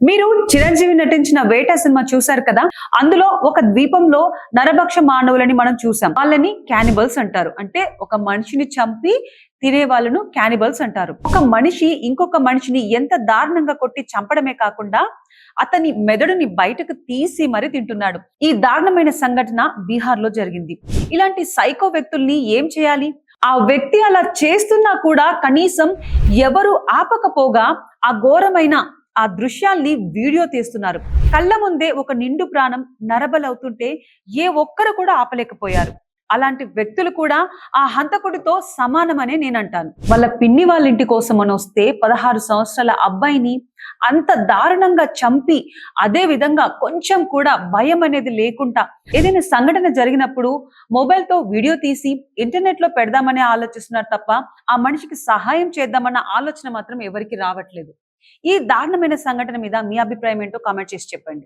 మీరు చిరంజీవి నటించిన వేట సినిమా చూశారు కదా. అందులో ఒక ద్వీపంలో నరభక్ష మానవులని మనం చూసాం. వాళ్ళని క్యానిబల్స్ అంటారు. అంటే ఒక మనిషిని చంపి తినే వాళ్ళను క్యానిబల్స్ అంటారు. ఒక మనిషి ఇంకొక మనిషిని ఎంత దారుణంగా కొట్టి చంపడమే కాకుండా అతని మెదడుని బయటకు తీసి మరి తింటున్నాడు. ఈ దారుణమైన సంఘటన బీహార్ లో జరిగింది. ఇలాంటి సైకో వ్యక్తుల్ని ఏం చేయాలి? ఆ వ్యక్తి అలా చేస్తున్నా కూడా కనీసం ఎవరు ఆపకపోగా ఆ ఘోరమైన ఆ దృశ్యాల్ని వీడియో తీస్తున్నారు. కళ్ళ ముందే ఒక నిండు ప్రాణం నరబలవుతుంటే ఏ ఒక్కరు కూడా ఆపలేకపోయారు. అలాంటి వ్యక్తులు కూడా ఆ హంతకుడితో సమానమనే నేనంటాను. వాళ్ళ పిన్ని వాళ్ళ ఇంటి కోసం అని వస్తే 16 సంవత్సరాల అబ్బాయిని అంత దారుణంగా చంపి, అదే విధంగా కొంచెం కూడా భయం అనేది లేకుండా ఏదైనా సంఘటన జరిగినప్పుడు మొబైల్ తో వీడియో తీసి ఇంటర్నెట్ లో పెడదామని ఆలోచిస్తున్నారు తప్ప ఆ మనిషికి సహాయం చేద్దామన్న ఆలోచన మాత్రం ఎవరికి రావట్లేదు. ఈ దారుణమైన సంఘటన మీద మీ అభిప్రాయం ఏంటో కామెంట్ చేసి చెప్పండి.